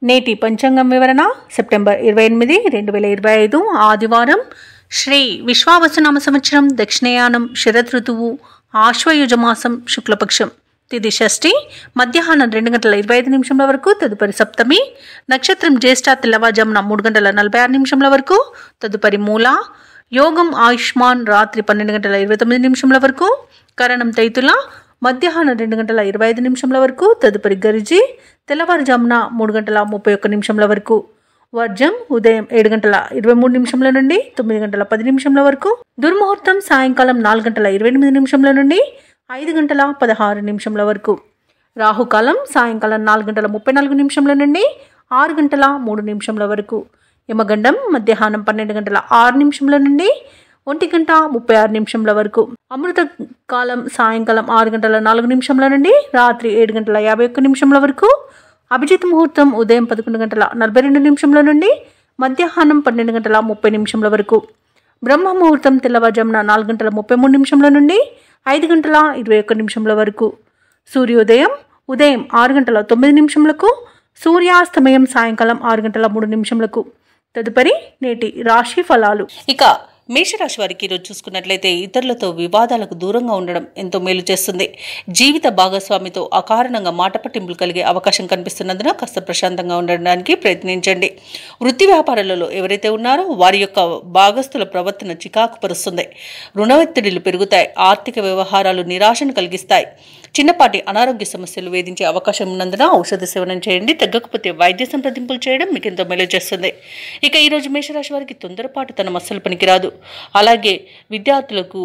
నేటి పంచాంగం వివరణ సెప్టెంబర్ 28, 2025 ఆదివారం. శ్రీ విశ్వావసునామ సంవత్సరం, దక్షిణయానం, శరద్ ఋతువు, ఆశ్వయుజమాసం, శుక్లపక్షం. తిథి షష్ఠి, మధ్యాహ్నం 2:25 వరకు. తదుపరి సప్తమి. నక్షత్రం జ్యేష్ఠ, తెల్లవారుజామున 3:46 వరకు. తదుపరి మూల. యోగం ఆయుష్మాన్, రాత్రి 12:29 వరకు. కరణం తైతుల, మధ్యాహ్నం 2:25 వరకు. తదుపరి గరిజి, తెల్లవారుజామున 3:31 వరకు. వర్జం ఉదయం 7:23 నుండి 9:10 వరకు. దుర్ముహూర్తం సాయంకాలం 4:28 నుండి 5:16 వరకు. రాహుకాలం సాయంకాలం 4:34 నుండి 6:03 వరకు. యమగండం మధ్యాహ్నం 12:06 నుండి 1:36 వరకు. అమృత కాలం సాయంకాలం 6:04 నుండి రాత్రి 7:51 వరకు. అభిజిత్ ముహూర్తం ఉదయం 11:42 నుండి మధ్యాహ్నం 12:30 వరకు. బ్రహ్మ ముహూర్తం తెల్లవారుజామున 4:33 నుండి 5:21 వరకు. సూర్యోదయం ఉదయం 6:09 సూర్యాస్తమయం సాయంకాలం 6:03. తదుపరి నేటి రాశి ఫలాలు. ఇక మేషరాశి వారికి ఈరోజు చూసుకున్నట్లయితే ఇతరులతో వివాదాలకు దూరంగా ఉండడం ఎంతో మేలు చేస్తుంది. జీవిత భాగస్వామితో అకారణంగా మాట పట్టింపులు కలిగే అవకాశం కనిపిస్తున్నందున కాస్త ప్రశాంతంగా ఉండడానికి ప్రయత్నించండి. వృత్తి వ్యాపారాలలో ఎవరైతే ఉన్నారో వారి యొక్క భాగస్థుల ప్రవర్తన చికాకు పరుస్తుంది. రుణ ఒత్తిడిలు పెరుగుతాయి. ఆర్థిక వ్యవహారాలు నిరాశను కలిగిస్తాయి. చిన్నపాటి అనారోగ్య సమస్యలు వేధించే అవకాశం ఉన్నందున ఔషధ సేవనం చేయండి. తగ్గకపోతే వైద్య సంప్రదింపులు చేయడం మీకు ఎంతో మేలు చేస్తుంది. ఇక ఈరోజు మేషరాశి వారికి తొందరపాటు తన అస్సలు పనికిరాదు. అలాగే విద్యార్థులకు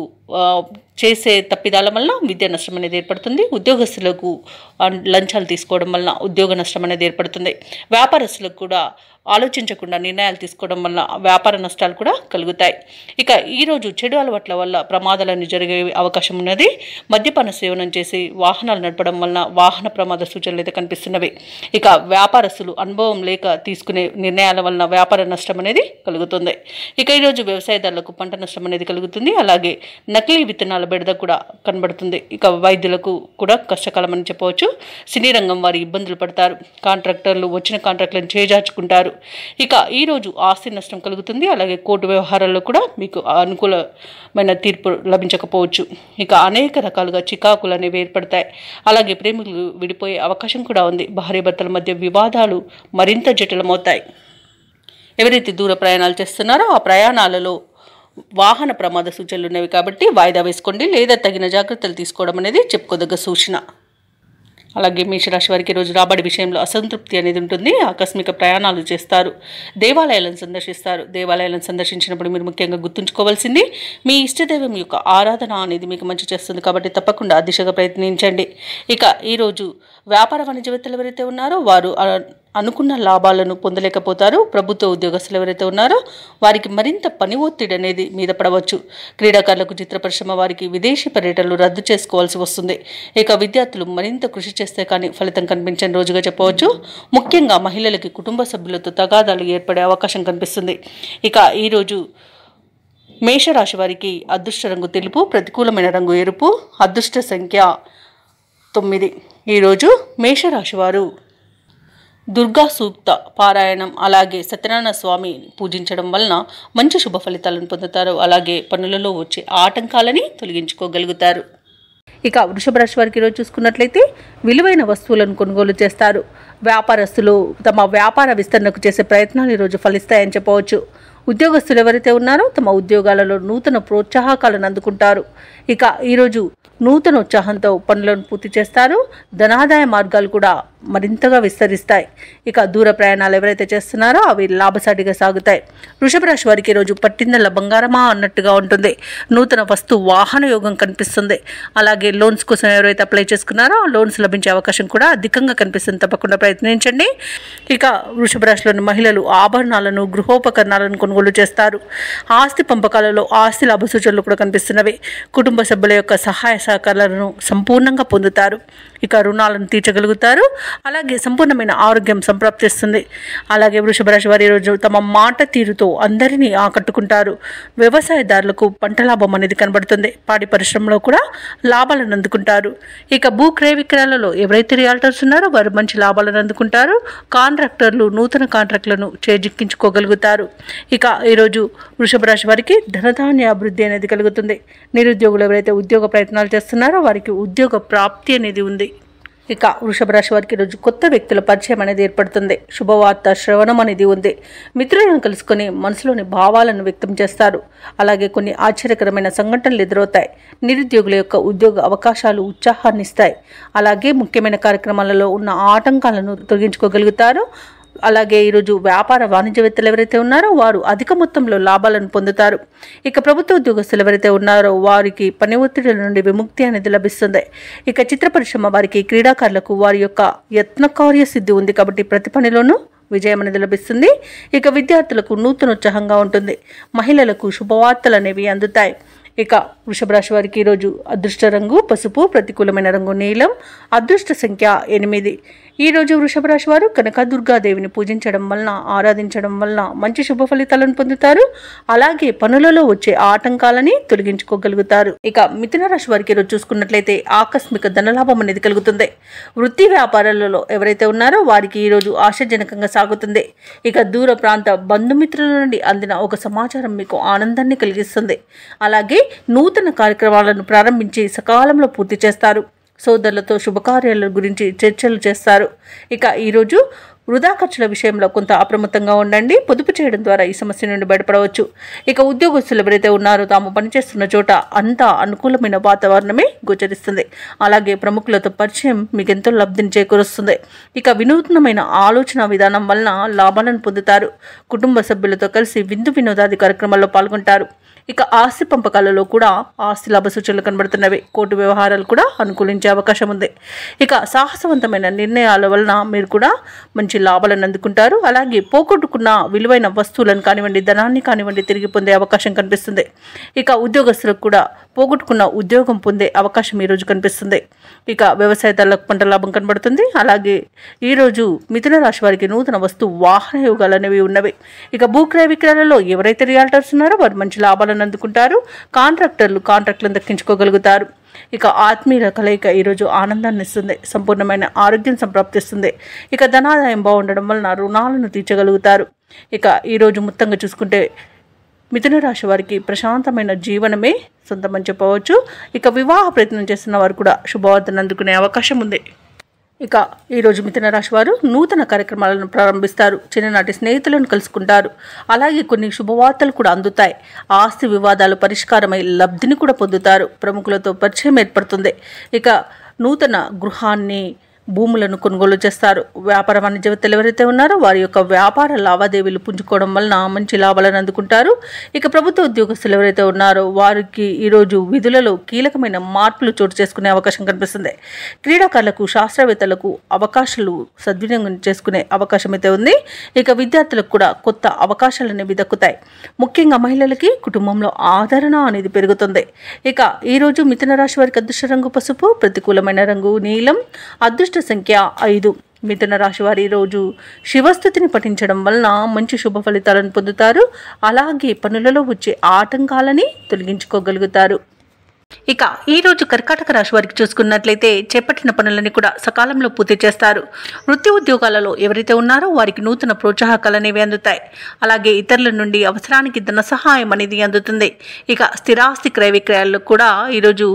చేసే తప్పిదాల వలన విద్యా నష్టం అనేది ఏర్పడుతుంది. ఉద్యోగస్తులకు లంచాలు తీసుకోవడం వలన ఉద్యోగ నష్టం అనేది ఏర్పడుతుంది. వ్యాపారస్తులకు కూడా ఆలోచించకుండా నిర్ణయాలు తీసుకోవడం వల్ల వ్యాపార నష్టాలు కూడా కలుగుతాయి. ఇక ఈరోజు చెడు అలవాట్ల వల్ల ప్రమాదాలన్నీ జరిగే అవకాశం ఉన్నది. మద్యపాన సేవనం చేసి వాహనాలు నడపడం వలన వాహన ప్రమాద సూచనలు అయితే కనిపిస్తున్నవి. ఇక వ్యాపారస్తులు అనుభవం లేక తీసుకునే నిర్ణయాల వలన వ్యాపార నష్టం అనేది కలుగుతుంది. ఇక ఈరోజు వ్యవసాయదారులకు పంట నష్టం అనేది కలుగుతుంది. అలాగే నకిలీ విత్తనాల బెడద కూడా కనబడుతుంది. ఇక వైద్యులకు కూడా కష్టకాలం అని చెప్పవచ్చు. సినీ రంగం వారి ఇబ్బందులు పడతారు. కాంట్రాక్టర్లు వచ్చిన కాంట్రాక్టులను చేజార్చుకుంటారు. ఇక ఈరోజు ఆస్తి నష్టం కలుగుతుంది. అలాగే కోర్టు వ్యవహారాల్లో కూడా మీకు అనుకూలమైన తీర్పు లభించకపోవచ్చు. ఇక అనేక రకాలుగా చికాకులు అనేవి ఏర్పడతాయి. అలాగే ప్రేమికులు విడిపోయే అవకాశం కూడా ఉంది. భార్యాభర్తల మధ్య వివాదాలు మరింత జటిలమవుతాయి. ఎవరైతే దూర ప్రయాణాలు చేస్తున్నారో ఆ ప్రయాణాలలో వాహన ప్రమాద సూచనలు ఉన్నవి కాబట్టి వాయిదా వేసుకోండి, లేదా తగిన జాగ్రత్తలు తీసుకోవడం అనేది చెప్పుకోదగ్గ సూచన. అలాగే మేషరాశి వారికి రోజు రాబడి విషయంలో అసంతృప్తి అనేది ఉంటుంది. ఆకస్మిక ప్రయాణాలు చేస్తారు. దేవాలయాలను సందర్శిస్తారు. దేవాలయాలను సందర్శించినప్పుడు మీరు ముఖ్యంగా గుర్తుంచుకోవాల్సింది మీ ఇష్టదైవం యొక్క ఆరాధన అనేది మీకు మంచి చేస్తుంది కాబట్టి తప్పకుండా ఆ దిశగా ప్రయత్నించండి. ఇక ఈరోజు వ్యాపార వాణిజ్యవేత్తలు ఎవరైతే ఉన్నారో వారు అనుకున్న లాభాలను పొందలేకపోతారు. ప్రభుత్వ ఉద్యోగస్తులు ఎవరైతే ఉన్నారో వారికి మరింత పని ఒత్తిడి అనేది మీద పడవచ్చు. క్రీడాకారులకు, చిత్ర పరిశ్రమ వారికి విదేశీ పర్యటనలు రద్దు చేసుకోవాల్సి వస్తుంది. ఇక విద్యార్థులు మరింత కృషి చేస్తే కానీ ఫలితం కనిపించని రోజుగా చెప్పవచ్చు. ముఖ్యంగా మహిళలకి కుటుంబ సభ్యులతో తగాదాలు ఏర్పడే అవకాశం కనిపిస్తుంది. ఇక ఈరోజు మేషరాశి వారికి అదృష్ట రంగు తెలుపు, ప్రతికూలమైన రంగు ఎరుపు, అదృష్ట సంఖ్య 9. ఈరోజు మేషరాశి వారు దుర్గా సూక్త పారాయణం అలాగే సత్యనారాయణ స్వామి పూజించడం వలన మంచి శుభ ఫలితాలను పొందుతారు. అలాగే పనులలో వచ్చే ఆటంకాలని తొలగించుకోగలుగుతారు. ఇక వృషభ రాశి వారికి ఈరోజు చూసుకున్నట్లయితే విలువైన వస్తువులను కొనుగోలు చేస్తారు. వ్యాపారస్తులు తమ వ్యాపార విస్తరణకు చేసే ప్రయత్నాలు ఈరోజు ఫలిస్తాయని చెప్పవచ్చు. ఉద్యోగస్తులు ఎవరైతే ఉన్నారో తమ ఉద్యోగాలలో నూతన ప్రోత్సాహకాలను అందుకుంటారు. ఇక ఈరోజు నూతన ఉత్సాహంతో పనులను పూర్తి చేస్తారు. ధనాదాయ మార్గాలు కూడా మరింతగా విస్తరిస్తాయి. ఇక దూర ప్రయాణాలు ఎవరైతే చేస్తున్నారో అవి లాభసాటిగా సాగుతాయి. వృషభ రాశి వారికి ఈరోజు పట్టిందల్ల బంగారమా అన్నట్టుగా ఉంటుంది. నూతన వస్తు వాహన యోగం కనిపిస్తుంది. అలాగే లోన్స్ కోసం ఎవరైతే అప్లై చేసుకున్నారో లోన్స్ లభించే అవకాశం కూడా అధికంగా కనిపిస్తుంది. తప్పకుండా ప్రయత్నించండి. ఇక వృషభ రాశిలోని మహిళలు ఆభరణాలను, గృహోపకరణాలను కొనుగోలు చేస్తారు. ఆస్తి పంపకాలలో ఆస్తి లాభ సూచనలు కూడా కనిపిస్తున్నవి. కుటుంబ సభ్యుల యొక్క సహాయ సహకారాలను సంపూర్ణంగా పొందుతారు. ఇక రుణాలను తీర్చగలుగుతారు. అలాగే సంపూర్ణమైన ఆరోగ్యం సంప్రాప్తిస్తుంది. అలాగే వృషభ రాశి వారి ఈరోజు తమ మాట తీరుతో అందరినీ ఆకట్టుకుంటారు. వ్యవసాయదారులకు పంట లాభం అనేది కనబడుతుంది. పాడి పరిశ్రమలో కూడా లాభాలను అందుకుంటారు. ఇక భూ క్రయ విక్రయాలలో ఎవరైతే రియాల్టర్స్ ఉన్నారో వారు మంచి లాభాలను అందుకుంటారు. కాంట్రాక్టర్లు నూతన కాంట్రాక్టులను చేజిక్కించుకోగలుగుతారు. ఇక ఈరోజు వృషభ రాశి వారికి ధనధాన్య అభివృద్ధి అనేది కలుగుతుంది. నిరుద్యోగులు ఎవరైతే ఉద్యోగ ప్రయత్నాలు చేస్తున్నారో వారికి ఉద్యోగ ప్రాప్తి అనేది ఉంది. ఇక వృషభ రాశి వారికి ఈరోజు కొత్త వ్యక్తుల పరిచయం అనేది ఏర్పడుతుంది. శుభవార్త శ్రవణం అనేది ఉంది. మిత్రులను కలుసుకొని మనసులోని భావాలను వ్యక్తం చేస్తారు. అలాగే కొన్ని ఆశ్చర్యకరమైన సంఘటనలు ఎదురవుతాయి. నిరుద్యోగుల యొక్క ఉద్యోగ అవకాశాలు ఉత్సాహాన్ని ఇస్తాయి. అలాగే ముఖ్యమైన కార్యక్రమాలలో ఉన్న ఆటంకాలను తొలగించుకోగలుగుతారు. అలాగే ఈరోజు వ్యాపార వాణిజ్యవేత్తలు ఎవరైతే ఉన్నారో వారు అధిక మొత్తంలో లాభాలను పొందుతారు. ఇక ప్రభుత్వ ఉద్యోగస్తులు ఎవరైతే ఉన్నారో వారికి పని ఒత్తిడిల నుండి విముక్తి అనేది లభిస్తుంది. ఇక చిత్ర పరిశ్రమ వారికి, క్రీడాకారులకు వారి యొక్క యత్నకార్య సిద్ధి ఉంది కాబట్టి ప్రతి పనిలోనూ విజయం అనేది లభిస్తుంది. ఇక విద్యార్థులకు నూతనోత్సాహంగా ఉంటుంది. మహిళలకు శుభవార్తలు అనేవి అందుతాయి. ఇక వృషభ రాశి వారికి ఈరోజు అదృష్ట రంగు పసుపు, ప్రతికూలమైన రంగు నీలం, అదృష్ట సంఖ్య 8. ఈరోజు వృషభ రాశి వారు కనకదుర్గాదేవిని పూజించడం వలన, ఆరాధించడం వలన మంచి శుభ ఫలితాలను పొందుతారు. అలాగే పనులలో వచ్చే ఆటంకాలని తొలగించుకోగలుగుతారు. ఇక మిథున రాశి వారికి ఈరోజు చూసుకున్నట్లయితే ఆకస్మిక ధనలాభం అనేది కలుగుతుంది. వృత్తి వ్యాపారాలలో ఎవరైతే ఉన్నారో వారికి ఈరోజు ఆశాజనకంగా సాగుతుంది. ఇక దూర ప్రాంత బంధుమిత్రుల నుండి అందిన ఒక సమాచారం మీకు ఆనందాన్ని కలిగిస్తుంది. అలాగే నూతన కార్యక్రమాలను ప్రారంభించి సకాలంలో పూర్తి చేస్తారు. సోదరులతో శుభకార్యాల గురించి చర్చలు చేస్తారు. ఇక ఈరోజు వృధా ఖర్చుల విషయంలో కొంత అప్రమత్తంగా ఉండండి. పొదుపు చేయడం ద్వారా ఈ సమస్య నుండి బయటపడవచ్చు. ఇక ఉద్యోగస్తులు ఎవరైతే ఉన్నారో తాము పనిచేస్తున్న చోట అంతా అనుకూలమైన వాతావరణమే గోచరిస్తుంది. అలాగే ప్రముఖులతో పరిచయం మీకు ఎంతో లబ్ధిని చేకూరుస్తుంది. ఇక వినూత్నమైన ఆలోచన విధానం వలన లాభాలను పొందుతారు. కుటుంబ సభ్యులతో కలిసి విందు వినోదాది కార్యక్రమాల్లో పాల్గొంటారు. ఇక ఆస్తి పంపకాలలో కూడా ఆస్తి లాభ సూచనలు కనబడుతున్నవి. కోర్టు వ్యవహారాలు కూడా అనుకూలించే అవకాశం ఉంది. ఇక సాహసవంతమైన నిర్ణయాల వలన మీరు కూడా మంచి లాభాలను అందుకుంటారు. అలాగే పోగొట్టుకున్న విలువైన వస్తువులను కానివ్వండి, ధనాన్ని కానివ్వండి తిరిగి పొందే అవకాశం కనిపిస్తుంది. ఇక ఉద్యోగస్తులకు కూడా పోగొట్టుకున్న ఉద్యోగం పొందే అవకాశం ఈరోజు కనిపిస్తుంది. ఇక వ్యవసాయదారులకు పంట లాభం కనబడుతుంది. అలాగే ఈరోజు మిథున రాశి వారికి నూతన వస్తు వాహన యోగాలు అనేవి ఉన్నవి. ఇక భూక్రయ విక్రయాలలో ఎవరైతే రియాల్టర్స్ ఉన్నారో వారు మంచి లాభాలను అందుకుంటారు. కాంట్రాక్టర్లు కాంట్రాక్టులను దక్కించుకోగలుగుతారు. ఇక ఆత్మీయుల కలయిక ఈరోజు ఆనందాన్ని ఇస్తుంది. సంపూర్ణమైన ఆరోగ్యం సంప్రాప్తిస్తుంది. ఇక ధనాదాయం బాగుండడం వలన రుణాలను తీర్చగలుగుతారు. ఇక ఈరోజు మొత్తంగా చూసుకుంటే మిథున రాశి వారికి ప్రశాంతమైన జీవనమే సొంతమని చెప్పవచ్చు. ఇక వివాహ ప్రయత్నం చేస్తున్న వారు కూడా శుభవార్తను అందుకునే అవకాశం ఉంది. ఇక ఈరోజు మిథున రాశి వారు నూతన కార్యక్రమాలను ప్రారంభిస్తారు. చిన్ననాటి స్నేహితులను కలుసుకుంటారు. అలాగే కొన్ని శుభవార్తలు కూడా అందుతాయి. ఆస్తి వివాదాలు పరిష్కారమై లబ్ధిని కూడా పొందుతారు. ప్రముఖులతో పరిచయం ఏర్పడుతుంది. ఇక నూతన గృహాన్ని, భూములను కొనుగోలు చేస్తారు. వ్యాపార వాణిజ్యవేత్తలు ఎవరైతే ఉన్నారో వారి యొక్క వ్యాపార లావాదేవీలు పుంజుకోవడం వలన మంచి లాభాలను అందుకుంటారు. ఇక ప్రభుత్వ ఉద్యోగస్తులు ఎవరైతే ఉన్నారో వారికి ఈరోజు విధులలో కీలకమైన మార్పులు చోటు చేసుకునే అవకాశం కనిపిస్తుంది. క్రీడాకారులకు, శాస్త్రవేత్తలకు అవకాశాలు సద్వినియోగం చేసుకునే అవకాశం అయితే ఉంది. ఇక విద్యార్థులకు కూడా కొత్త అవకాశాలు అనేవి దక్కుతాయి. ముఖ్యంగా మహిళలకి కుటుంబంలో ఆదరణ అనేది పెరుగుతుంది. ఇక ఈరోజు మిథున రాశి వారికి అదృష్ట రంగు పసుపు, ప్రతికూలమైన రంగు నీలం, అదృష్ట సంఖ్య 5. మిథున రాశి వారి రోజు శివస్థుతిని పఠించడం వలన మంచి శుభ ఫలితాలను పొందుతారు. అలాగే పనులలో వచ్చే ఆటంకాలని తొలగించుకోగలుగుతారు. ఇక ఈరోజు కర్కాటక రాశి వారికి చూసుకున్నట్లయితే చేపట్టిన పనులని కూడా సకాలంలో పూర్తి చేస్తారు. వృత్తి ఉద్యోగాలలో ఎవరైతే ఉన్నారో వారికి నూతన ప్రోత్సాహకాలు అనేవి అందుతాయి. అలాగే ఇతరుల నుండి అవసరానికి ధన సహాయం అనేది అందుతుంది. ఇక స్థిరాస్తి క్రయ విక్రయాల్లో కూడా ఈరోజు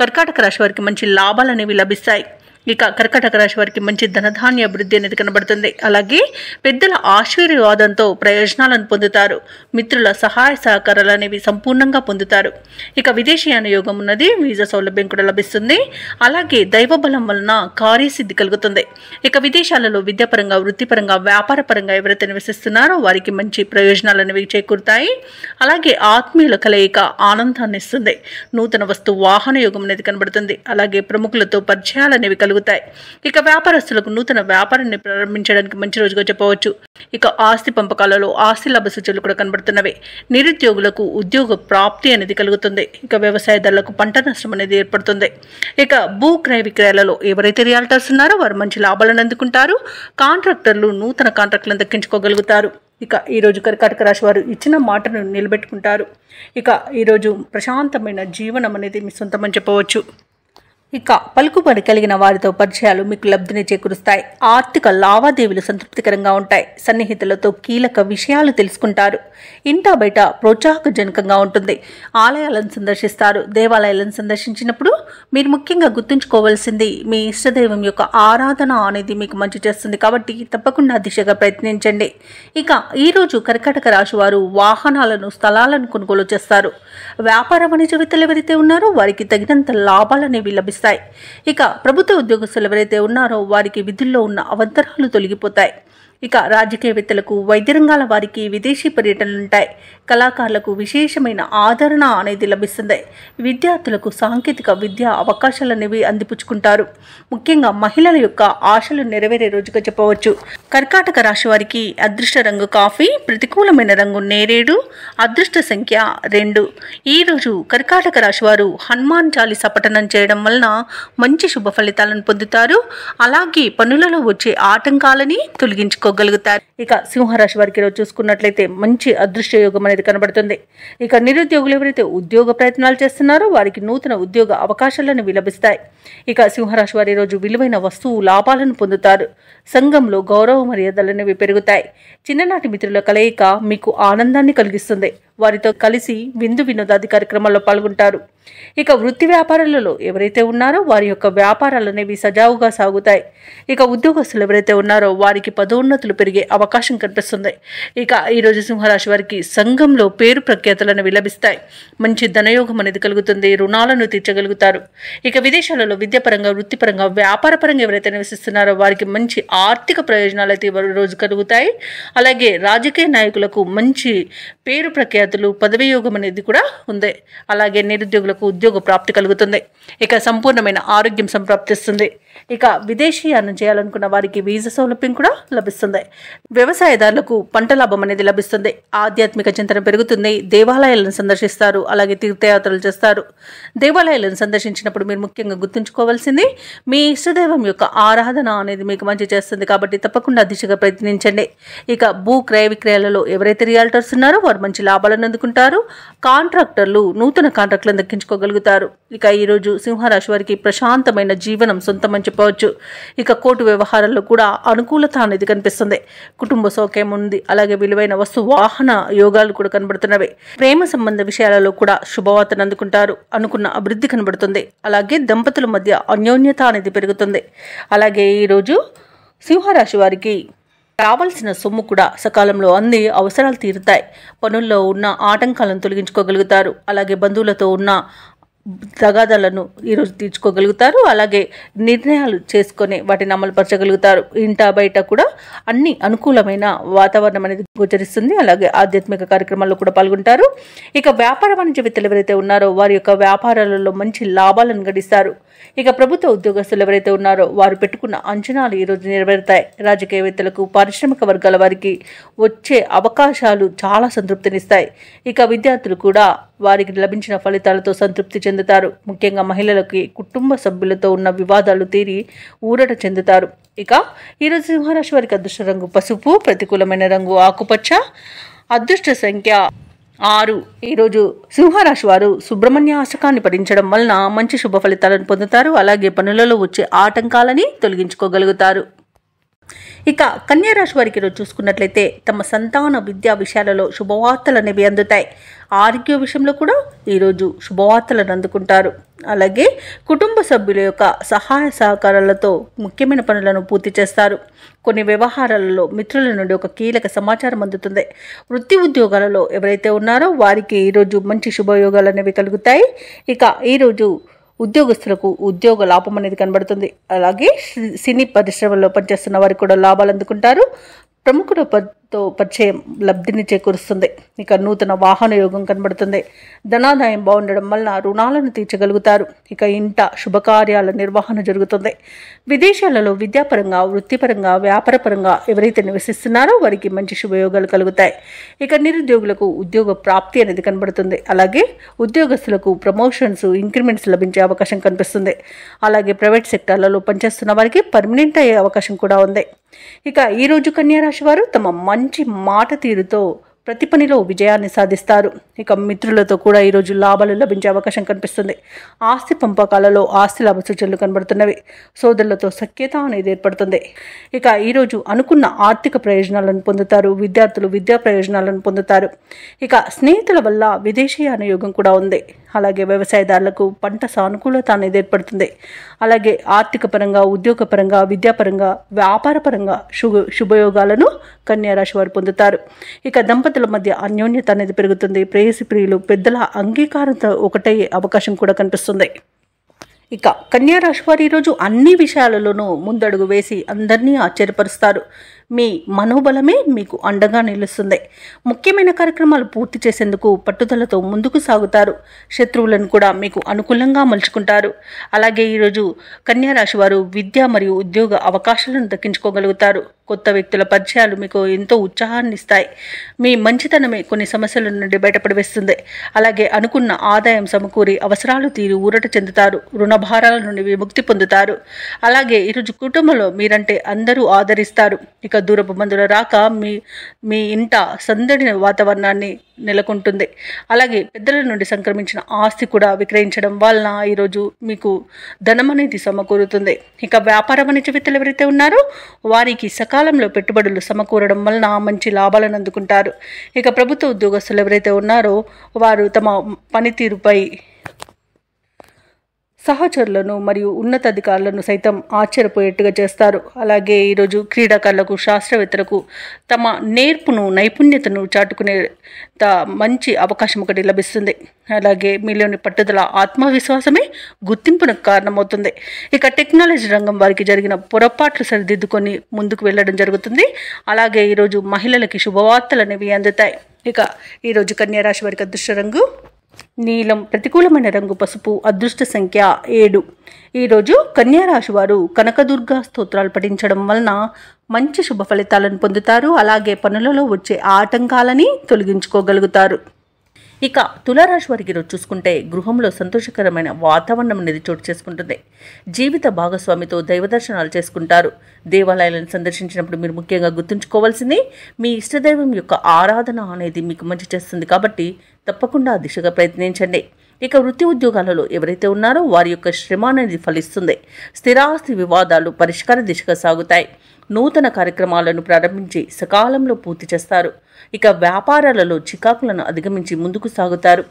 కర్కాటక రాశి వారికి మంచి లాభాలు అనేవి లభిస్తాయి. ఇక కర్కాటక రాశి వారికి మంచి ధనధాన్య అభివృద్ధి అనేది కనబడుతుంది. అలాగే పెద్దల ఆశీర్వాదంతో ప్రయోజనాలను పొందుతారు. మిత్రుల సహాయ సహకారాలు అనేవి సంపూర్ణంగా పొందుతారు. ఇక విదేశీయాన యోగం ఉన్నది. వీసా సౌలభ్యం కూడా లభిస్తుంది. అలాగే దైవ బలం వలన కార్యసిద్ధి కలుగుతుంది. ఇక విదేశాలలో విద్యాపరంగా, వృత్తిపరంగా, వ్యాపారపరంగా ఎవరైతే నివసిస్తున్నారో వారికి మంచి ప్రయోజనాలు అనేవి చేకూరుతాయి. అలాగే ఆత్మీయుల కలయిక ఆనందాన్ని ఇస్తుంది. నూతన వస్తు వాహన యోగం అనేది కనబడుతుంది. అలాగే ప్రముఖులతో పరిచయాలు అనేవి కలుగుతాయి. ఇక వ్యాపారస్తులకు నూతన వ్యాపారాన్ని ప్రారంభించడానికి మంచి రోజుగా చెప్పవచ్చు. ఇక ఆస్తి పంపకాలలో ఆస్తి లాభ సూచనలు కూడా కనబడుతున్నవి. నిరుద్యోగులకు ఉద్యోగ ప్రాప్తి అనేది కలుగుతుంది. ఇక వ్యవసాయదారులకు పంట నష్టం అనేది ఏర్పడుతుంది. ఇక భూ క్రయ విక్రయాలలో ఎవరైతే రియాల్టర్స్ ఉన్నారో వారు మంచి లాభాలను అందుకుంటారు. కాంట్రాక్టర్లు నూతన కాంట్రాక్టులను దక్కించుకోగలుగుతారు. ఇక ఈరోజు కర్కాటక రాశి వారు ఇచ్చిన మాటను నిలబెట్టుకుంటారు. ఇక ఈరోజు ప్రశాంతమైన జీవనం అనేది మీ సొంతమని చెప్పవచ్చు. ఇక పలుకుబడి కలిగిన వారితో పరిచయాలు మీకు లబ్ధిని చేకూరుస్తాయి. ఆర్థిక లావాదేవీలు సంతృప్తికరంగా ఉంటాయి. సన్నిహితులతో కీలక విషయాలు తెలుసుకుంటారు. ఇంటా బయట ప్రోత్సాహకజనకంగా ఉంటుంది. ఆలయాలను సందర్శిస్తారు. దేవాలయాలను సందర్శించినప్పుడు మీరు ముఖ్యంగా గుర్తుంచుకోవాల్సింది మీ ఇష్టదైవం యొక్క ఆరాధన అనేది మీకు మంచి చేస్తుంది. కాబట్టి తప్పకుండా దిశగా ప్రయత్నించండి. ఇక ఈరోజు కర్కాటక రాశి వారు వాహనాలను స్థలాలను కొనుగోలు చేస్తారు. వ్యాపార వాణిజ్యవేత్తలు ఎవరైతే ఉన్నారో వారికి తగినంత లాభాలనేవి లభిస్తాయి. ఇక ప్రభుత్వ ఉద్యోగస్తులు ఎవరైతే ఉన్నారో వారికి విధుల్లో ఉన్న అవంతరాలు తొలగిపోతాయి. ఇక రాజకీయవేత్తలకు, వైద్య రంగాల వారికి విదేశీ పర్యటనలుంటాయి. కళాకారులకు విశేషమైన ఆదరణ అనేది లభిస్తుంది. విద్యార్థులకు సాంకేతిక విద్యా అవకాశాలు అనేవి అందిపుచ్చుకుంటారు. ముఖ్యంగా మహిళల యొక్క ఆశలు నెరవేరే రోజుగా చెప్పవచ్చు. కర్కాటక రాశి వారికి అదృష్ట రంగు కాఫీ, ప్రతికూలమైన రంగు నేరేడు, అదృష్ట సంఖ్య 2. ఈరోజు కర్కాటక రాశి వారు హనుమాన్ చాలీసా పఠనం చేయడం వలన మంచి శుభ ఫలితాలను పొందుతారు. అలాగే పనులలో వచ్చే ఆటంకాలని తొలగించుకోగలుగుతారు. ఇక సింహరాశి వారికి ఈరోజు చూసుకున్నట్లయితే మంచి అదృష్ట యోగం అనేది కనబడుతుంది. ఇక నిరుద్యోగులు ఎవరైతే ఉద్యోగ ప్రయత్నాలు చేస్తున్నారో వారికి నూతన ఉద్యోగ అవకాశాలను లభిస్తాయి. ఇక సింహరాశి వారి రోజు విలువైన వస్తువు లాభాలను పొందుతారు. సంఘంలో గౌరవ మర్యాదలనేవి పెరుగుతాయి. చిన్ననాటి మిత్రుల కలయిక మీకు ఆనందాన్ని కలిగిస్తుంది. వారితో కలిసి విందు వినోదాది కార్యక్రమాల్లో పాల్గొంటారు. ఇక వృత్తి వ్యాపారాలలో ఎవరైతే ఉన్నారో వారి యొక్క వ్యాపారాలు అనేవి సజావుగా సాగుతాయి. ఇక ఉద్యోగస్తులు ఎవరైతే ఉన్నారో వారికి పదోన్నతులు పెరిగే అవకాశం కనిపిస్తుంది. ఇక ఈరోజు సింహరాశి వారికి సంఘంలో పేరు ప్రఖ్యాతులను లభిస్తాయి. మంచి ధనయోగం అనేది కలుగుతుంది. రుణాలను తీర్చగలుగుతారు. ఇక విదేశాలలో విద్యాపరంగా, వృత్తిపరంగా, వ్యాపారపరంగా ఎవరైతే నివసిస్తున్నారో వారికి మంచి ఆర్థిక ప్రయోజనాలు అయితే రోజు కలుగుతాయి. అలాగే రాజకీయ నాయకులకు మంచి పేరు ప్రఖ్యాతులు, పదవి యోగం అనేది కూడా ఉంది. అలాగే నిరుద్యోగులకు ఉద్యోగ ప్రాప్తి కలుగుతుంది. ఇక సంపూర్ణమైన ఆరోగ్యం సంప్రాప్తిస్తుంది. ఇక విదేశీయానం చేయాలనుకున్న వారికి వీసా సౌలభ్యం కూడా లభిస్తుంది. వ్యవసాయదారులకు పంట లాభం అనేది లభిస్తుంది. ఆధ్యాత్మిక చింతన పెరుగుతుంది. దేవాలయాలను సందర్శిస్తారు. అలాగే తీర్థయాత్రలు చేస్తారు. దేవాలయాలను సందర్శించినప్పుడు మీరు ముఖ్యంగా గుర్తుంచుకోవాల్సింది మీ ఇష్టదైవం యొక్క ఆరాధన అనేది మీకు మంచి చేస్తుంది. కాబట్టి తప్పకుండా దిశగా ప్రయత్నించండి. ఇక భూ క్రయ విక్రయాలలో ఎవరైతే రియాల్టర్స్ ఉన్నారో వారు మంచి లాభాలను అందుకుంటారు. కాంట్రాక్టర్లు నూతన కాంట్రాక్టులను దక్కించుకోగలుగుతారు. ఇక ఈరోజు సింహరాశి వారికి ప్రశాంతమైన జీవనం సొంతమని చెప్పవచ్చు. ఇక కోర్టు వ్యవహారాల్లో కూడా అనుకూలత అనేది కనిపిస్తుంది. కుటుంబ సౌఖ్యం ఉంది. అలాగే విలువైన వస్తు వాహన యోగాలు కూడా కనబడుతున్నవి. ప్రేమ సంబంధ విషయాలలో కూడా శుభవార్తను అందుకుంటారు. అనుకున్న అభివృద్ధి కనబడుతుంది. అలాగే దంపతుల మధ్య అన్యోన్యత అనేది పెరుగుతుంది. అలాగే ఈరోజు సింహరాశి వారికి రావాల్సిన సొమ్ము కూడా సకాలంలో అంది అవసరాలు తీరుతాయి. పనుల్లో ఉన్న ఆటంకాలను తొలగించుకోగలుగుతారు. అలాగే బంధువులతో ఉన్న తగాదాలను ఈరోజు తీర్చుకోగలుగుతారు. అలాగే నిర్ణయాలు చేసుకొని వాటిని అమలుపరచగలుగుతారు. ఇంటా బయట కూడా అన్ని అనుకూలమైన వాతావరణం అనేది గోచరిస్తుంది. అలాగే ఆధ్యాత్మిక కార్యక్రమాల్లో కూడా పాల్గొంటారు. ఇక వ్యాపార వాణిజ్యవేత్తలు ఎవరైతే ఉన్నారో వారి యొక్క వ్యాపారాలలో మంచి లాభాలను గడిస్తారు. ఇక ప్రభుత్వ ఉద్యోగస్తులు ఎవరైతే ఉన్నారో వారు పెట్టుకున్న అంచనాలు ఈరోజు నెరవేరుతాయి. రాజకీయవేత్తలకు, పారిశ్రామిక వర్గాల వారికి వచ్చే అవకాశాలు చాలా సంతృప్తినిస్తాయి. ఇక విద్యార్థులు కూడా వారికి లభించిన ఫలితాలతో సంతృప్తి చెందుతారు. ముఖ్యంగా మహిళలకి కుటుంబ సభ్యులతో ఉన్న వివాదాలు తీరి ఊరట చెందుతారు. ఇక ఈరోజు సింహరాశి వారికి అదృష్ట రంగు పసుపు, ప్రతికూలమైన రంగు ఆకుపచ్చ, అదృష్ట సంఖ్య 6. ఈరోజు సింహరాశి వారు సుబ్రహ్మణ్య అష్టకాన్ని పఠించడం వలన మంచి శుభ ఫలితాలను పొందుతారు. అలాగే పనులలో వచ్చే ఆటంకాలని తొలగించుకోగలుగుతారు. ఇక కన్యారాశి వారికి ఈరోజు చూసుకున్నట్లయితే తమ సంతాన విద్యా విషయాలలో శుభవార్తలు అనేవి అందుతాయి. ఆరోగ్య విషయంలో కూడా ఈరోజు శుభవార్తలను అందుకుంటారు. అలాగే కుటుంబ సభ్యుల యొక్క సహాయ సహకారాలతో ముఖ్యమైన పనులను పూర్తి చేస్తారు. కొన్ని వ్యవహారాలలో మిత్రుల నుండి ఒక కీలక సమాచారం అందుతుంది. వృత్తి ఉద్యోగాలలో ఎవరైతే ఉన్నారో వారికి ఈరోజు మంచి శుభయోగాలు అనేవి కలుగుతాయి. ఇక ఈరోజు ఉద్యోగస్తులకు ఉద్యోగ లాభం అనేది కనబడుతుంది. అలాగే సినీ పరిశ్రమల్లో పనిచేస్తున్న వారికి కూడా లాభాలు అందుకుంటారు. పరిచయం లబ్ధిని చేకూరుస్తుంది. ఇక నూతన వాహన యోగం కనబడుతుంది. ధనాదాయం బాగుండడం వలన రుణాలను తీర్చగలుగుతారు. ఇక ఇంట శుభకార్యాల నిర్వహణ జరుగుతుంది. విదేశాలలో విద్యాపరంగా, వృత్తిపరంగా, వ్యాపారపరంగా ఎవరైతే నివసిస్తున్నారో వారికి మంచి శుభయోగాలు కలుగుతాయి. ఇక నిరుద్యోగులకు ఉద్యోగ ప్రాప్తి అనేది కనబడుతుంది. అలాగే ఉద్యోగస్తులకు ప్రమోషన్స్, ఇంక్రిమెంట్స్ లభించే అవకాశం కనిపిస్తుంది. అలాగే ప్రైవేట్ సెక్టార్లలో పనిచేస్తున్న వారికి పర్మనెంట్ అయ్యే అవకాశం కూడా ఉంది. ఇక ఈరోజు కన్యా రాశి వారు తమ మంచి మాట తీరుతో ప్రతి పనిలో విజయాన్ని సాధిస్తారు. ఇక మిత్రులతో కూడా ఈరోజు లాభాలు లభించే అవకాశం కనిపిస్తుంది. ఆస్తి పంపకాలలో ఆస్తి లాభ సూచనలు కనబడుతున్నవి. సోదరులతో సఖ్యత అనేది ఏర్పడుతుంది. ఇక ఈరోజు అనుకున్న ఆర్థిక ప్రయోజనాలను పొందుతారు. విద్యార్థులు విద్యా ప్రయోజనాలను పొందుతారు. ఇక స్నేహితుల వల్ల విదేశీయాన యోగం కూడా ఉంది. అలాగే వ్యవసాయదారులకు పంట సానుకూలత అనేది ఏర్పడుతుంది. అలాగే ఆర్థిక పరంగా, ఉద్యోగపరంగా, విద్యాపరంగా, వ్యాపారపరంగా శుభయోగాలను కన్యా రాశి వారు పొందుతారు. ఇక దంపతుల మధ్య అన్యోన్యత అనేది పెరుగుతుంది. ప్రేయసి ప్రియులు పెద్దల అంగీకారంతో ఒకటయ్యే అవకాశం కూడా కనిపిస్తుంది. ఇక కన్యా రాశి వారు ఈరోజు అన్ని విషయాలలోనూ ముందడుగు వేసి అందరినీ ఆశ్చర్యపరుస్తారు. మీ మనోబలమే మీకు అండగా నిలుస్తుంది. ముఖ్యమైన కార్యక్రమాలు పూర్తి చేసేందుకు పట్టుదలతో ముందుకు సాగుతారు. శత్రువులను కూడా మీకు అనుకూలంగా మలుచుకుంటారు. అలాగే ఈరోజు కన్యా రాశి వారు విద్య మరియు ఉద్యోగ అవకాశాలను దక్కించుకోగలుగుతారు. కొత్త వ్యక్తుల పరిచయాలు మీకు ఎంతో ఉత్సాహాన్ని ఇస్తాయి. మీ మంచితనమే కొన్ని సమస్యల నుండి బయటపడివేస్తుంది. అలాగే అనుకున్న ఆదాయం సమకూరి అవసరాలు తీరి ఊరట చెందుతారు. రుణ భారాల నుండి విముక్తి పొందుతారు. అలాగే ఈరోజు కుటుంబంలో మీరంటే అందరూ ఆదరిస్తారు. ఇక దూరపు బంధువుల రాక మీ ఇంట సందడి వాతావరణాన్ని నెలకొంటుంది. అలాగే పెద్దల నుండి సంక్రమించిన ఆస్తి కూడా విక్రయించడం వలన ఈరోజు మీకు ధనం అనేది సమకూరుతుంది. ఇక వ్యాపార వాణిజ్యవేత్తలు ఎవరైతే ఉన్నారో వారికి సకాలంలో పెట్టుబడులు సమకూరడం వలన మంచి లాభాలను అందుకుంటారు. ఇక ప్రభుత్వ ఉద్యోగస్తులు ఎవరైతే ఉన్నారో వారు తమ పనితీరుపై సహచరులను మరియు ఉన్నతాధికారులను సైతం ఆశ్చర్యపోయేట్టుగా చేస్తారు. అలాగే ఈరోజు క్రీడాకారులకు, శాస్త్రవేత్తలకు తమ నేర్పును, నైపుణ్యతను చాటుకునే మంచి అవకాశం ఒకటి లభిస్తుంది. అలాగే మీలోని పట్టుదల, ఆత్మవిశ్వాసమే గుర్తింపునకు కారణమవుతుంది. ఇక టెక్నాలజీ రంగం వారికి జరిగిన పొరపాట్లు సరిదిద్దుకొని ముందుకు వెళ్ళడం జరుగుతుంది. అలాగే ఈరోజు మహిళలకి శుభవార్తలు అనేవి అందుతాయి. ఇక ఈరోజు కన్యా రాశి వారికి అదృష్ట రంగు నీలం, ప్రతికూలమైన రంగు పసుపు, అదృష్ట సంఖ్య 7. ఈరోజు కన్యా రాశి వారు కనకదుర్గా స్తోత్రాలు పఠించడం వలన మంచి శుభ ఫలితాలను పొందుతారు. అలాగే పనులలో వచ్చే ఆటంకాలని తొలగించుకోగలుగుతారు. ఇక తులారాశి వారికి ఈరోజు చూసుకుంటే గృహంలో సంతోషకరమైన వాతావరణం అనేది చోటు చేసుకుంటుంది. జీవిత భాగస్వామితో దైవ దర్శనాలు చేసుకుంటారు. దేవాలయాలను సందర్శించినప్పుడు మీరు ముఖ్యంగా గుర్తుంచుకోవాల్సింది మీ ఇష్టదైవం యొక్క ఆరాధన అనేది మీకు మంచి చేస్తుంది. కాబట్టి తప్పకుండా ఆ దిశగా ప్రయత్నించండి. ఇక వృత్తి ఉద్యోగాలలో ఎవరైతే ఉన్నారో వారి యొక్క శ్రమ అనేది ఫలిస్తుంది. స్థిరాస్తి వివాదాలు పరిష్కార దిశగా సాగుతాయి. నూతన కార్యక్రమాలను ప్రారంభించి సకాలంలో పూర్తి చేస్తారు. ఇక వ్యాపారాలలో చికాకులను అధిగమించి ముందుకు సాగుతారు.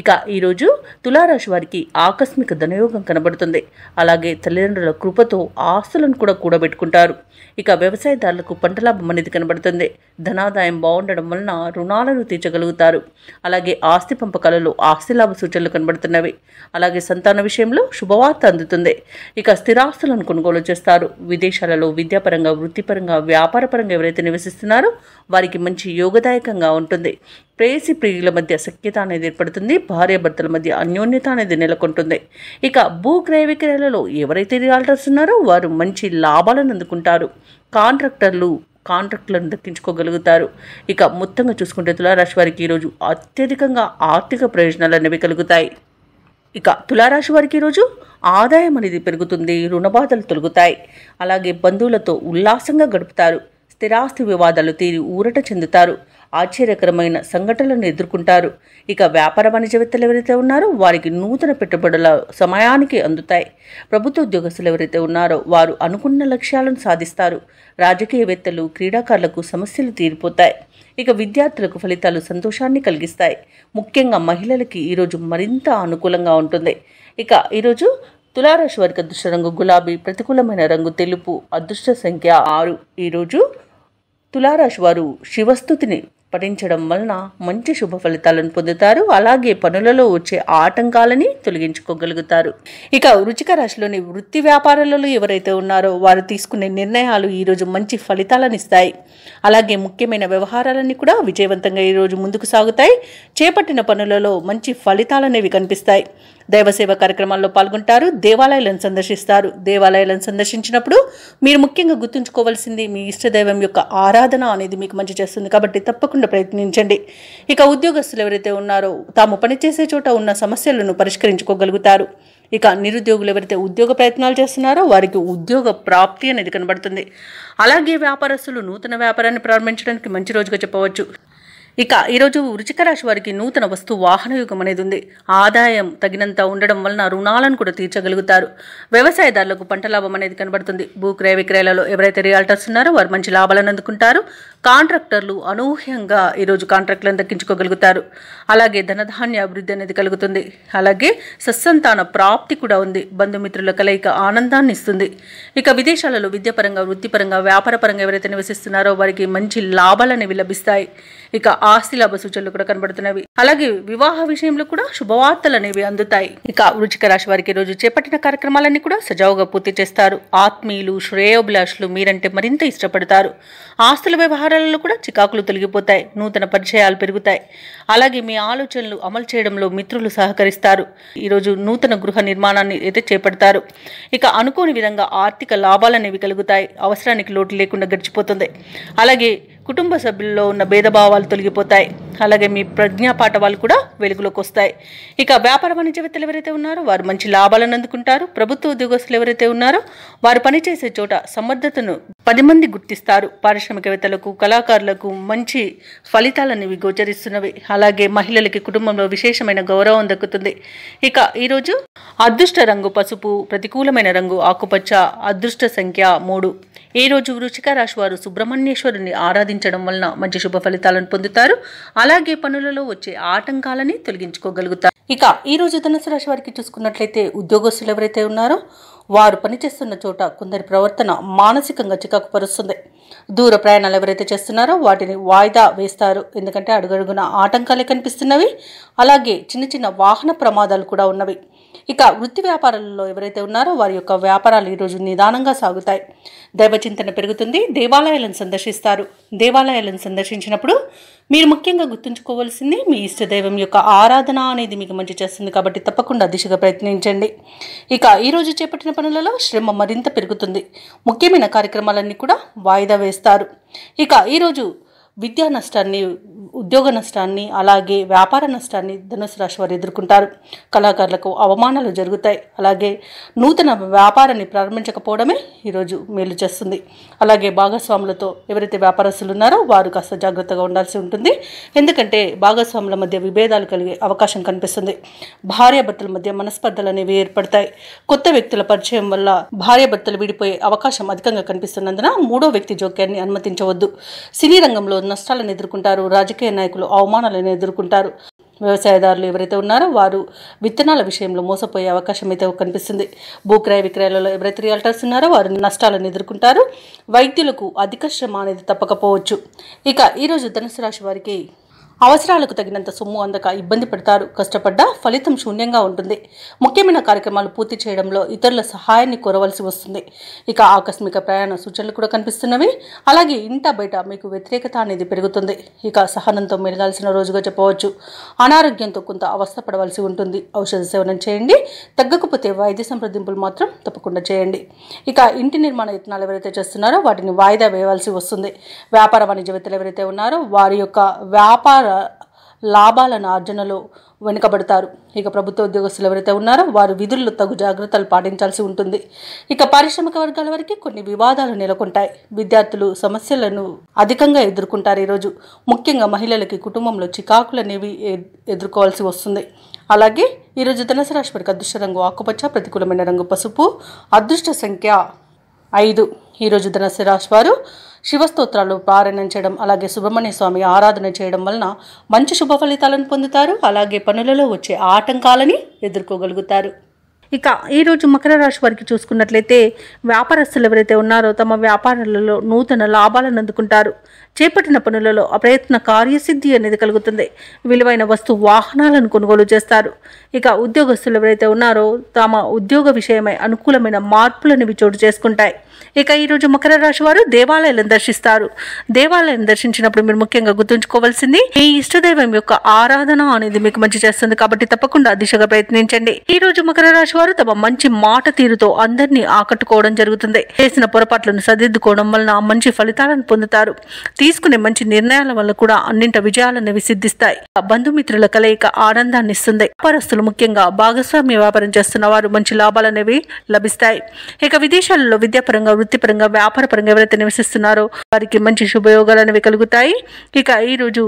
ఇక ఈరోజు తులారాశి వారికి ఆకస్మిక ధనయోగం కనబడుతుంది. అలాగే తల్లిదండ్రుల కృపతో ఆస్తులను కూడా కూడబెట్టుకుంటారు. ఇక వ్యవసాయదారులకు పంట లాభం అనేది కనబడుతుంది. ధనాదాయం బాగుండడం వలన రుణాలను తీర్చగలుగుతారు. అలాగే ఆస్తి పంపకాలలో ఆస్తి లాభ సూచనలు కనబడుతున్నవి. అలాగే సంతాన విషయంలో శుభవార్త అందుతుంది. ఇక స్థిరాస్తులను కొనుగోలు చేస్తారు. విదేశాలలో విద్యాపరంగా, వృత్తిపరంగా, వ్యాపారపరంగా ఎవరైతే నివసిస్తున్నారో వారికి మంచి యోగదాయకంగా ఉంటుంది. ప్రేయసి ప్రియుల మధ్య సఖ్యత అనేది ఏర్పడుతుంది. భార్యాభర్తల మధ్య అన్యోన్యత అనేది నెలకొంటుంది. ఇక భూక్రయ విక్రయాలలో ఎవరైతే రియాల్టర్స్ ఉన్నారో వారు మంచి లాభాలను అందుకుంటారు. కాంట్రాక్టులను దక్కించుకోగలుగుతారు. ఇక మొత్తంగా చూసుకుంటే తులారాశి వారికి ఈరోజు అత్యధికంగా ఆర్థిక ప్రయోజనాలు అనేవి కలుగుతాయి. ఇక తులారాశి వారికి ఈరోజు ఆదాయం అనేది పెరుగుతుంది. రుణబాధలు తొలగుతాయి. అలాగే బంధువులతో ఉల్లాసంగా గడుపుతారు. స్థిరాస్తి వివాదాలు తీరి ఊరట చెందుతారు. ఆశ్చర్యకరమైన సంఘటనలను ఎదుర్కొంటారు. ఇక వ్యాపార వాణిజ్యవేత్తలు ఎవరైతే ఉన్నారో వారికి నూతన పెట్టుబడుల సమయానికి అందుతాయి. ప్రభుత్వ ఉద్యోగస్తులు ఎవరైతే ఉన్నారో వారు అనుకున్న లక్ష్యాలను సాధిస్తారు. రాజకీయవేత్తలు, క్రీడాకారులకు సమస్యలు తీరిపోతాయి. ఇక విద్యార్థులకు ఫలితాలు సంతోషాన్ని కలిగిస్తాయి. ముఖ్యంగా మహిళలకి ఈరోజు మరింత అనుకూలంగా ఉంటుంది. ఇక ఈరోజు తులారాశి వారికి అదృష్ట రంగు గులాబీ, ప్రతికూలమైన రంగు తెలుపు, అదృష్ట సంఖ్య 6. ఈరోజు తులారాశి వారు శివస్తుతిని పఠించడం వలన మంచి శుభ ఫలితాలను పొందుతారు. అలాగే పనులలో వచ్చే ఆటంకాలని తొలగించుకోగలుగుతారు. ఇక వృశ్చిక రాశిలోని వృత్తి వ్యాపారాలలో ఎవరైతే ఉన్నారో వారు తీసుకునే నిర్ణయాలు ఈరోజు మంచి ఫలితాలను ఇస్తాయి. అలాగే ముఖ్యమైన వ్యవహారాలన్నీ కూడా విజయవంతంగా ఈరోజు ముందుకు సాగుతాయి. చేపట్టిన పనులలో మంచి ఫలితాలనేవి కనిపిస్తాయి. దైవసేవ కార్యక్రమాల్లో పాల్గొంటారు. దేవాలయాలను సందర్శిస్తారు. దేవాలయాలను సందర్శించినప్పుడు మీరు ముఖ్యంగా గుర్తుంచుకోవాల్సింది మీ ఇష్టదైవం యొక్క ఆరాధన అనేది మీకు మంచి చేస్తుంది. కాబట్టి తప్పకుండా ప్రయత్నించండి. ఇక ఉద్యోగస్తులు ఎవరైతే ఉన్నారో తాము పనిచేసే చోట ఉన్న సమస్యలను పరిష్కరించుకోగలుగుతారు. ఇక నిరుద్యోగులు ఎవరైతే ఉద్యోగ ప్రయత్నాలు చేస్తున్నారో వారికి ఉద్యోగ ప్రాప్తి అనేది కనబడుతుంది. అలాగే వ్యాపారస్తులు నూతన వ్యాపారాన్ని ప్రారంభించడానికి మంచి రోజుగా చెప్పవచ్చు. ఇక ఈరోజు వృశ్చిక రాశి వారికి నూతన వస్తు వాహన యుగం అనేది ఉంది. ఆదాయం తగినంత ఉండడం వలన రుణాలను కూడా తీర్చగలుగుతారు. వ్యవసాయదారులకు పంట లాభం అనేది కనబడుతుంది. భూక్రయ విక్రయాలలో ఎవరైతే రియాల్టర్స్ ఉన్నారో వారు మంచి లాభాలను అందుకుంటారు. కాంట్రాక్టర్లు అనూహ్యంగా ఈరోజు కాంట్రాక్టులను దక్కించుకోగలుగుతారు. అలాగే ధనధాన్య అభివృద్ధి అనేది కలుగుతుంది. అలాగే సత్సంతాన ప్రాప్తి కూడా ఉంది. బంధుమిత్రుల కలయిక ఆనందాన్ని ఇస్తుంది. ఇక విదేశాలలో విద్యాపరంగా వృత్తిపరంగా వ్యాపారపరంగా ఎవరైతే నివసిస్తున్నారో వారికి మంచి లాభాలు అనేవి లభిస్తాయి. ఇక ఆస్తి లాభ సూచనలు కూడా కనబడుతున్నవి. అలాగే వివాహ విషయంలో కూడా శుభవార్తలు అనేవి అందుతాయి. ఇక వృశ్చిక రాశి వారికి రోజు చేపట్టిన కార్యక్రమాలన్నీ కూడా సజావుగా పూర్తి చేస్తారు. ఆత్మీయులు శ్రేయోభిలాషులు మీరంటే మరింత ఇష్టపడతారు. ఆస్తుల వ్యవహారాలలో కూడా చికాకులు తొలగిపోతాయి. నూతన పరిచయాలు పెరుగుతాయి. అలాగే మీ ఆలోచనలు అమలు చేయడంలో మిత్రులు సహకరిస్తారు. ఈరోజు నూతన గృహ నిర్మాణాన్ని అయితే చేపడతారు. ఇక అనుకోని విధంగా ఆర్థిక లాభాలు అనేవి కలుగుతాయి. అవసరానికి లోటు లేకుండా గడిచిపోతుంది. అలాగే కుటుంబ సభ్యుల్లో ఉన్న భేదభావాలు తొలగిపోతాయి. అలాగే మీ ప్రజ్ఞాపాఠవాలు కూడా వెలుగులోకి వస్తాయి. ఇక వ్యాపార వాణిజ్యవేత్తలు ఎవరైతే ఉన్నారో వారు మంచి లాభాలను అందుకుంటారు. ప్రభుత్వ ఉద్యోగస్తులు ఎవరైతే ఉన్నారో వారు పనిచేసే చోట సమర్థతను 10 మంది గుర్తిస్తారు. పారిశ్రామికవేత్తలకు కళాకారులకు మంచి ఫలితాలనేవి గోచరిస్తున్నవి. అలాగే మహిళలకి కుటుంబంలో విశేషమైన గౌరవం దక్కుతుంది. ఇక ఈరోజు అదృష్ట రంగు పసుపు, ప్రతికూలమైన రంగు ఆకుపచ్చ, అదృష్ట సంఖ్య 3. ఈ రోజు వృశ్చిక రాశి వారు సుబ్రహ్మణ్యేశ్వరుని ఆరాధించడం వలన మంచి శుభ ఫలితాలను పొందుతారు. అలాగే పనులలో వచ్చే ఆటంకాలని తొలగించుకోగలుగుతారు. ఇక ఈ రోజు ధనుసు రాశి వారికి చూసుకున్నట్లయితే ఉద్యోగస్తులు ఎవరైతే ఉన్నారో వారు పనిచేస్తున్న చోట కొందరి ప్రవర్తన మానసికంగా చికాకు పరుస్తుంది. దూర ప్రయాణాలు ఎవరైతే చేస్తున్నారో వాటిని వాయిదా వేస్తారు. ఎందుకంటే అడుగడుగున ఆటంకాలే కనిపిస్తున్నవి. అలాగే చిన్న చిన్న వాహన ప్రమాదాలు కూడా ఉన్నవి. ఇక వృత్తి వ్యాపారాలలో ఎవరైతే ఉన్నారో వారి యొక్క వ్యాపారాలు ఈరోజు నిదానంగా సాగుతాయి. దైవచింతన పెరుగుతుంది. దేవాలయాలను సందర్శిస్తారు. దేవాలయాలను సందర్శించినప్పుడు మీరు ముఖ్యంగా గుర్తుంచుకోవాల్సింది మీ ఇష్టదైవం యొక్క ఆరాధన అనేది మీకు మంచి చేస్తుంది. కాబట్టి తప్పకుండా దిశగా ప్రయత్నించండి. ఇక ఈరోజు చేపట్టిన పనులలో శ్రమ మరింత పెరుగుతుంది. ముఖ్యమైన కార్యక్రమాలన్నీ కూడా వాయిదా వేస్తారు. ఇక ఈరోజు విద్యా నష్టాన్ని, ఉద్యోగ నష్టాన్ని, అలాగే వ్యాపార నష్టాన్ని ధనుసు రాశి వారు ఎదుర్కొంటారు. కళాకారులకు అవమానాలు జరుగుతాయి. అలాగే నూతన వ్యాపారాన్ని ప్రారంభించకపోవడమే ఈరోజు మేలు చేస్తుంది. అలాగే భాగస్వాములతో ఎవరైతే వ్యాపారస్తులు ఉన్నారో వారు కాస్త జాగ్రత్తగా ఉండాల్సి ఉంటుంది. ఎందుకంటే భాగస్వాముల మధ్య విభేదాలు కలిగే అవకాశం కనిపిస్తుంది. భార్యాభర్తల మధ్య మనస్పర్ధలు అనేవి ఏర్పడతాయి. కొత్త వ్యక్తుల పరిచయం వల్ల భార్యాభర్తలు విడిపోయే అవకాశం అధికంగా కనిపిస్తున్నందున 3వ వ్యక్తి జోక్యాన్ని అనుమతించవద్దు. సినీ రంగంలో నష్టాలను ఎదుర్కొంటారు. రాజకీయ నాయకులు అవమానాలను ఎదుర్కొంటారు. వ్యవసాయదారులు ఎవరైతే ఉన్నారో వారు విత్తనాల విషయంలో మోసపోయే అవకాశం అయితే కనిపిస్తుంది. భూక్రయ విక్రయాలలో ఎవరైతే రియాల్టర్స్ ఉన్నారో వారు నష్టాలను ఎదుర్కొంటారు. వైద్యులకు అధిక శ్రమ అనేది తప్పకపోవచ్చు. ఇక ఈరోజు ధనుసు రాశి వారికి అవసరాలకు తగినంత సొమ్ము అందక ఇబ్బంది పడతారు. కష్టపడ్డా ఫలితం శూన్యంగా ఉంటుంది. ముఖ్యమైన కార్యక్రమాలు పూర్తి చేయడంలో ఇతరుల సహాయాన్ని కోరవలసి వస్తుంది. ఇక ఆకస్మిక ప్రయాణ సూచనలు కూడా కనిపిస్తున్నవి. అలాగే ఇంట బయట మీకు వ్యతిరేకత అనేది పెరుగుతుంది. ఇక సహనంతో మెలగాల్సిన రోజుగా చెప్పవచ్చు. అనారోగ్యంతో కొంత అవస్థపడవలసి ఉంటుంది. ఔషధ సేవనం చేయండి. తగ్గకపోతే వైద్య సంప్రదింపులు మాత్రం తప్పకుండా చేయండి. ఇక ఇంటి నిర్మాణ యత్నాలు ఎవరైతే చేస్తున్నారో వాటిని వాయిదా వేయవలసి వస్తుంది. వ్యాపార వాణిజ్యవేత్తలు ఎవరైతే ఉన్నారో వారి యొక్క వ్యాపార లాభాలను ఆర్జనలో వెనుకబడతారు. ఇక ప్రభుత్వ ఉద్యోగస్తులు ఎవరైతే ఉన్నారో వారు విధుల్లో తగు జాగ్రత్తలు పాటించాల్సి ఉంటుంది. ఇక పారిశ్రామిక వర్గాల వరకు కొన్ని వివాదాలు నెలకొంటాయి. విద్యార్థులు సమస్యలను అధికంగా ఎదుర్కొంటారు. ఈరోజు ముఖ్యంగా మహిళలకి కుటుంబంలో చికాకులు అనేవి ఎదుర్కోవాల్సి వస్తుంది. అలాగే ఈరోజు ధనుసు రాశి వారికి అదృష్ట రంగు ఆకుపచ్చ, ప్రతికూలమైన రంగు పసుపు, అదృష్ట సంఖ్య 5. ఈరోజు ధనుసు రాశి వారు శివస్తోత్రాలు పారాయణం చేయడం, అలాగే సుబ్రహ్మణ్య స్వామి ఆరాధన చేయడం వలన మంచి శుభ ఫలితాలను పొందుతారు. అలాగే పనులలో వచ్చే ఆటంకాలని ఎదుర్కోగలుగుతారు. ఇక ఈరోజు మకర రాశి వారికి చూసుకున్నట్లయితే వ్యాపారస్తులు ఎవరైతే ఉన్నారో తమ వ్యాపారాలలో నూతన లాభాలను అందుకుంటారు. చేపట్టిన పనులలో అప్రయత్న కార్యసిద్ధి అనేది కలుగుతుంది. విలువైన వస్తు వాహనాలను కొనుగోలు చేస్తారు. ఇక ఉద్యోగస్తులు ఎవరైతే ఉన్నారో తమ ఉద్యోగ విషయమై అనుకూలమైన మార్పులనేవి చోటు చేసుకుంటాయి. ఇక ఈరోజు మకర రాశి వారు దేవాలయాలను దర్శిస్తారు. దేవాలయం దర్శించినప్పుడు మీరు ముఖ్యంగా గుర్తుంచుకోవాల్సింది మీ ఇష్టదైవం యొక్క ఆరాధన అనేది మీకు మంచి చేస్తుంది. కాబట్టి తప్పకుండా దిశగా ప్రయత్నించండి. ఈ రోజు మకర రాశి వారు తమ మంచి మాట తీరుతో అందరినీ ఆకట్టుకోవడం జరుగుతుంది. చేసిన పొరపాట్లను సరిదిద్దుకోవడం వలన మంచి ఫలితాలను పొందుతారు. తీసుకునే మంచి నిర్ణయాల వల్ల కూడా అన్నింట విజయాలనేవి సిద్ధిస్తాయి. బంధుమిత్రుల కలయిక ఆనందాన్ని ఇస్తుంది. వ్యాపారస్తులు ముఖ్యంగా భాగస్వామ్య వ్యాపారం చేస్తున్న వారు మంచి లాభాలనేవి లభిస్తాయి. ఇక విదేశాలలో విద్యాపరంగా, వృత్తిపరంగా, వ్యాపారపరంగా ఎవరైతే నివసిస్తున్నారో వారికి మంచి శుభయోగాలు అనేవి కలుగుతాయి. ఇక ఈ రోజు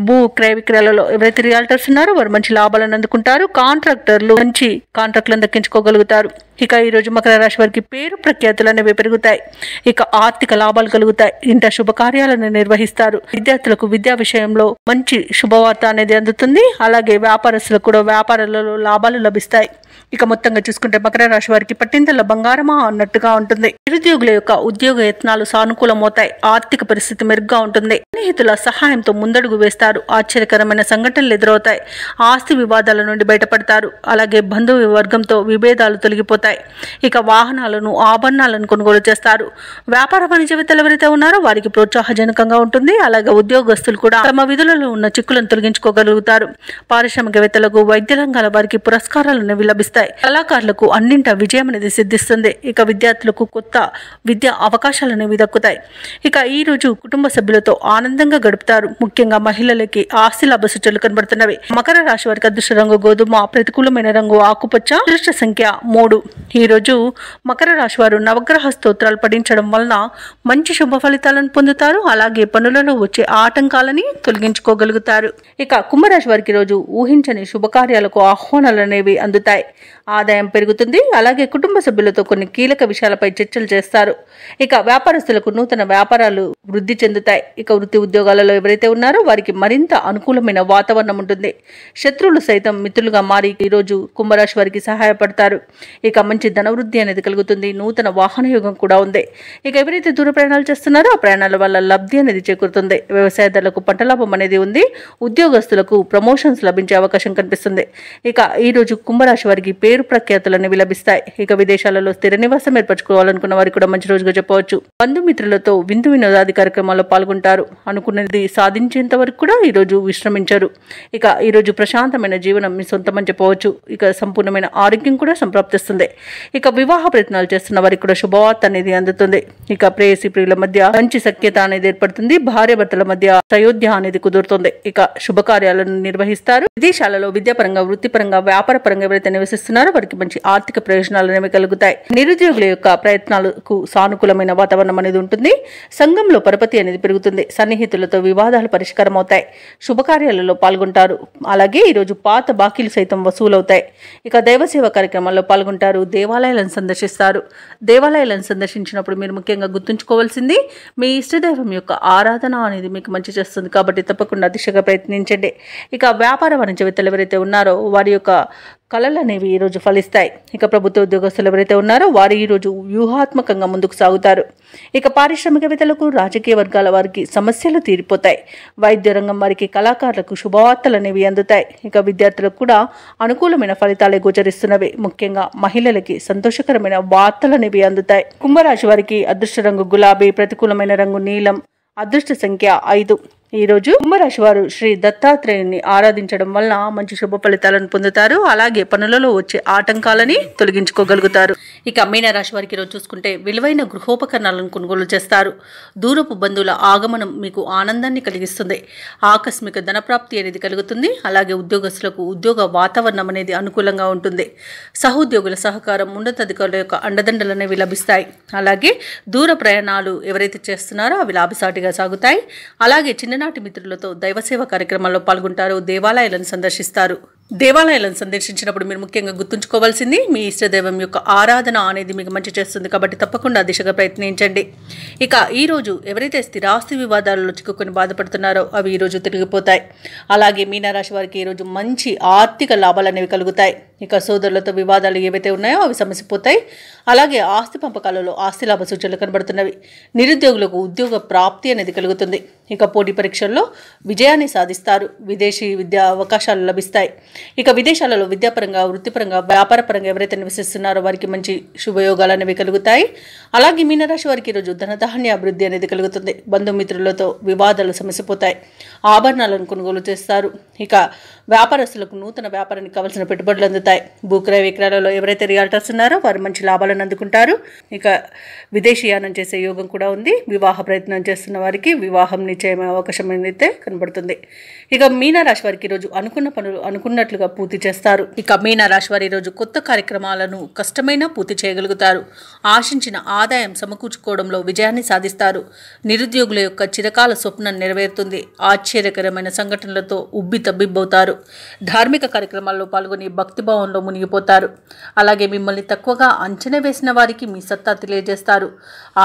భూ క్రయ విక్రయాలలో ఎవరైతే రియాల్టర్స్ ఉన్నారో వారు మంచి లాభాలను అందుకుంటారు. కాంట్రాక్టర్లు మంచి కాంట్రాక్టులను దక్కించుకోగలుగుతారు. ఇక ఈ రోజు మకర రాశి వారికి పేరు ప్రఖ్యాతులు అనేవి పెరుగుతాయి. ఇక ఆర్థిక లాభాలు కలుగుతాయి. ఇంట శుభకార్యాలను నిర్వహిస్తారు. విద్యార్థులకు విద్యా విషయంలో మంచి శుభవార్త అనేది అందుతుంది. అలాగే వ్యాపారస్తులకు కూడా వ్యాపారాలలో లాభాలు లభిస్తాయి. ఇక మొత్తంగా చూసుకుంటే మకర రాశి వారికి పట్టిందల్ల బంగారమా అన్నట్టుగా ఉంటుంది. నిరుద్యోగుల యొక్క ఉద్యోగ యత్నాలు సానుకూలమవుతాయి. ఆర్థిక పరిస్థితి మెరుగ్గా ఉంటుంది. స్నేహితుల సహాయంతో ముందడుగు వేస్తారు. ఆశ్చర్యకరమైన సంఘటనలు ఎదురవుతాయి. ఆస్తి వివాదాల నుండి బయటపడతారు. అలాగే బంధువు వర్గంతో విభేదాలు తొలగిపోతాయి. ఇక వాహనాలను, ఆభరణాలను కొనుగోలు చేస్తారు. వ్యాపార వాణిజ్యవేత్తలు ఎవరైతే ఉన్నారో వారికి ప్రోత్సాహజనకంగా ఉంటుంది. అలాగే ఉద్యోగస్తులు కూడా తమ విధులలో ఉన్న చిక్కులను తొలగించుకోగలుగుతారు. పారిశ్రామికవేత్తలకు, వైద్య రంగాల వారికి పురస్కారాలు అనేవి లభిస్తాయి. కళాకారులకు అన్నింట విజయం అనేది సిద్ధిస్తుంది. ఇక విద్యార్థులకు కొత్త విద్యా అవకాశాలు అనేవి దక్కుతాయి. ఇక ఈ రోజు కుటుంబ సభ్యులతో ఆనందంగా గడుపుతారు. ముఖ్యంగా మహిళలకి ఆస్తి లాభ సూచనలు కనబడుతున్నవి. మకర రాశి వారికి అదృష్ట రంగు గోధుమ, ప్రతికూలమైన రంగు ఆకుపచ్చ, అదృష్ట సంఖ్య 3. ఈ రోజు మకర రాశి వారు నవగ్రహ స్తోత్రాలు పఠించడం వలన మంచి శుభ ఫలితాలను పొందుతారు. అలాగే పనులలో వచ్చే ఆటంకాలని తొలగించుకోగలుగుతారు. ఇక కుంభరాశి వారికి రోజు ఊహించని శుభకార్యాలకు ఆహ్వానాలు అనేవి అందుతాయి. ఆదాయం పెరుగుతుంది. అలాగే కుటుంబ సభ్యులతో కొన్ని కీలక విషయాలపై చర్చలు చేస్తారు. ఇక వ్యాపారస్తులకు నూతన వ్యాపారాలు వృద్ధి చెందుతాయి. ఇక వృత్తి ఉద్యోగాలలో ఎవరైతే ఉన్నారో వారికి మరింత అనుకూలమైన వాతావరణం ఉంటుంది. శత్రువులు సైతం మిత్రులుగా మారి ఈ రోజు కుంభరాశి వారికి సహాయపడతారు. ఇక మంచి ధనవృద్ధి అనేది కలుగుతుంది. నూతన వాహన యోగం కూడా ఉంది. ఇక ఎవరైతే దూర ప్రయాణాలు చేస్తున్నారో ఆ ప్రయాణాల వల్ల లబ్ధి అనేది చేకూరుతుంది. వ్యవసాయదారులకు పంట లాభం అనేది ఉంది. ఉద్యోగస్తులకు ప్రమోషన్స్ లభించే అవకాశం కనిపిస్తుంది. ఇక ఈ రోజు కుంభరాశి వారికి పేరు ప్రఖ్యాతులు అనేవి లభిస్తాయి. ఇక విదేశాలలో స్థిర నివాసం ఏర్పరచుకోవాలనుకున్న వారికి కూడా మంచి రోజుగా చెప్పవచ్చు. బంధుమిత్రులతో విందు వినోదాది కార్యక్రమాల్లో పాల్గొంటారు. అనుకున్నది సాధించేంత వరకు కూడా ఈ రోజు విశ్రమించారు. ఇక ఈ రోజు ప్రశాంతమైన జీవనం మీ సొంతమని చెప్పవచ్చు. ఇక సంపూర్ణమైన ఆరోగ్యం కూడా సంప్రాప్తిస్తుంది. ఇక వివాహ ప్రయత్నాలు చేస్తున్న వారికి కూడా శుభవార్త అనేది అందుతుంది. ఇక ప్రేయసి ప్రియుల మధ్య మంచి సఖ్యత అనేది ఏర్పడుతుంది. భార్య భర్తల మధ్య సయోధ్య అనేది కుదురుతుంది. ఇక శుభకార్యాలను నిర్వహిస్తారు. విదేశాలలో విద్యాపరంగా, వృత్తిపరంగా, వ్యాపార పరంగా ఎవరైతే నివసిస్తున్నారో వారికి మంచి ఆర్థిక ప్రయోజనాలు అనేవి కలుగుతాయి. నిరుద్యోగుల యొక్క ప్రయత్నాలకు సానుకూలమైన వాతావరణం అనేది ఉంటుంది. సంఘంలో పరపతి అనేది పెరుగుతుంది. సన్నిహితులతో వివాదాలు పరిష్కారం అవుతాయి. శుభకార్యాలలో పాల్గొంటారు. అలాగే ఈరోజు పాత బాకీలు సైతం వసూలవుతాయి. ఇక దైవసేవ కార్యక్రమాల్లో పాల్గొంటారు. దేవాలయాలను సందర్శిస్తారు. దేవాలయాలను సందర్శించినప్పుడు మీరు ముఖ్యంగా గుర్తుంచుకోవాల్సింది మీ ఇష్టదైవం యొక్క ఆరాధన అనేది మీకు మంచి చేస్తుంది. కాబట్టి తప్పకుండా దిశగా ప్రయత్నించండి. ఇక వ్యాపార వాణిజ్యవేత్తలు ఎవరైతే ఉన్నారో వారి యొక్క కళలు అనేవి ఈరోజు ఫలిస్తాయి. ఇక ప్రభుత్వ ఉద్యోగస్తులు ఎవరైతే ఉన్నారో వారు ఈరోజు వ్యూహాత్మకంగా ముందుకు సాగుతారు. ఇక పారిశ్రామికవేత్తలకు, రాజకీయ వర్గాల వారికి సమస్యలు తీరిపోతాయి. వైద్య రంగం వారికి, కళాకారులకు శుభవార్తలు అనేవి అందుతాయి. ఇక విద్యార్థులకు కూడా అనుకూలమైన ఫలితాలే గోచరిస్తున్నవి. ముఖ్యంగా మహిళలకి సంతోషకరమైన వార్తలు అనేవి అందుతాయి. కుంభరాశి వారికి అదృష్ట రంగు గులాబీ, ప్రతికూలమైన రంగు నీలం, అదృష్ట సంఖ్య 5. ఈ రోజు కుంభరాశి వారు శ్రీ దత్తాత్రేయుని ఆరాధించడం వలన మంచి శుభ ఫలితాలను పొందుతారు. అలాగే పనులలో వచ్చే ఆటంకాలని తొలగించుకోగలుగుతారు. ఇక మీనరాశి వారికి రోజు చూసుకుంటే విలువైన గృహోపకరణాలను కొనుగోలు చేస్తారు. దూరపు బంధువుల ఆగమనం మీకు ఆనందాన్ని కలిగిస్తుంది. ఆకస్మిక ధనప్రాప్తి అనేది కలుగుతుంది. అలాగే ఉద్యోగస్తులకు ఉద్యోగ వాతావరణం అనేది అనుకూలంగా ఉంటుంది. సహోద్యోగుల సహకారం, ఉన్నతాధికారుల యొక్క అండదండలు అనేవి లభిస్తాయి. అలాగే దూర ప్రయాణాలు ఎవరైతే చేస్తున్నారో అవి లాభసాటిగా సాగుతాయి. అలాగే చిన్ననాటి మిత్రులతో దైవసేవ కార్యక్రమాల్లో పాల్గొంటారు. దేవాలయాలను సందర్శిస్తారు. దేవాలయాలను సందర్శించినప్పుడు మీరు ముఖ్యంగా గుర్తుంచుకోవాల్సింది మీ ఇష్టదైవం యొక్క ఆరాధన అనేది మీకు మంచి చేస్తుంది కాబట్టి తప్పకుండా దిశగా ప్రయత్నించండి. ఇక ఈరోజు ఎవరైతే స్థిరాస్తి వివాదాలలో చిక్కుకొని బాధపడుతున్నారో అవి ఈరోజు తిరిగిపోతాయి. అలాగే మీనరాశి వారికి ఈరోజు మంచి ఆర్థిక లాభాలు అనేవి కలుగుతాయి. ఇక సోదరులతో వివాదాలు ఏవైతే ఉన్నాయో అవి సమసిపోతాయి. అలాగే ఆస్తి పంపకాలలో ఆస్తి లాభ సూచనలు కనబడుతున్నవి. నిరుద్యోగులకు ఉద్యోగ ప్రాప్తి అనేది కలుగుతుంది. ఇక పోటీ పరీక్షల్లో విజయాన్ని సాధిస్తారు. విదేశీ విద్యా అవకాశాలు లభిస్తాయి. ఇక విదేశాలలో విద్యాపరంగా, వృత్తిపరంగా, వ్యాపారపరంగా ఎవరైతే నివసిస్తున్నారో వారికి మంచి శుభయోగాలు అనేవి కలుగుతాయి. అలాగే మీనరాశి వారికి ఈరోజు ధనధాన్య అభివృద్ధి అనేది కలుగుతుంది. బంధుమిత్రులతో వివాదాలు సమసిపోతాయి. ఆభరణాలను కొనుగోలు చేస్తారు. ఇక వ్యాపారస్తులకు నూతన వ్యాపారానికి కావాల్సిన పెట్టుబడులు అందుతాయి. భూక్రయ విక్రయాలలో ఎవరైతే రియాల్టర్స్ ఉన్నారో వారు మంచి లాభాలను అందుకుంటారు. ఇక విదేశీయానం చేసే యోగం కూడా ఉంది. వివాహ ప్రయత్నం చేస్తున్న వారికి వివాహం నిశ్చయమైన అవకాశం అయితే కనబడుతుంది. ఇక మీనరాశి వారికి ఈరోజు అనుకున్న పనులు అనుకున్నట్లుగా పూర్తి చేస్తారు. ఇక మీనరాశి వారి ఈరోజు కొత్త కార్యక్రమాలను కష్టమైనా పూర్తి చేయగలుగుతారు. ఆశించిన ఆదాయం సమకూర్చుకోవడంలో విజయాన్ని సాధిస్తారు. నిరుద్యోగుల యొక్క చిరకాల స్వప్నం నెరవేరుతుంది. ఆశ్చర్యకరమైన సంఘటనలతో ఉబ్బి తబ్బిబ్బవుతారు. ధార్మిక కార్యక్రమాల్లో పాల్గొని భక్తిభావంలో మునిగిపోతారు. అలాగే మిమ్మల్ని తక్కువగా అంచనా వేసిన వారికి మీ సత్తా తెలియజేస్తారు.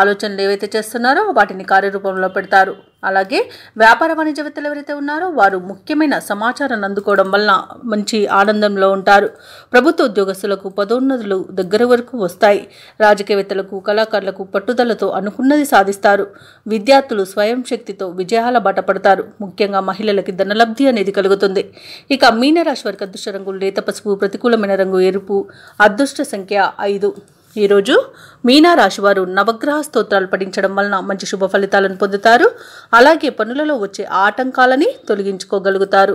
ఆలోచనలు ఏవైతే చేస్తున్నారో వాటిని కార్యరూపంలో పెడతారు. అలాగే వ్యాపార వాణిజ్యవేత్తలు ఎవరైతే ఉన్నారో వారు ముఖ్యమైన సమాచారాన్ని అందుకోవడం వలన మంచి ఆనందంలో ఉంటారు. ప్రభుత్వ ఉద్యోగస్తులకు పదోన్నతులు దగ్గర వరకు వస్తాయి. రాజకీయవేత్తలకు, కళాకారులకు పట్టుదలతో అనుకున్నది సాధిస్తారు. విద్యార్థులు స్వయం శక్తితో విజయాల బాట పడతారు. ముఖ్యంగా మహిళలకి ధనలబ్ధి అనేది కలుగుతుంది. ఇక మీనరాశి వారికి అదృష్ట రంగులు లేత పసుపు, ప్రతికూలమైన రంగు ఎరుపు, అదృష్ట సంఖ్య 5. ఈరోజు మీనరాశి వారు నవగ్రహ స్తోత్రాలు పఠించడం వలన మంచి శుభ ఫలితాలను పొందుతారు. అలాగే పనులలో వచ్చే ఆటంకాలని తొలగించుకోగలుగుతారు.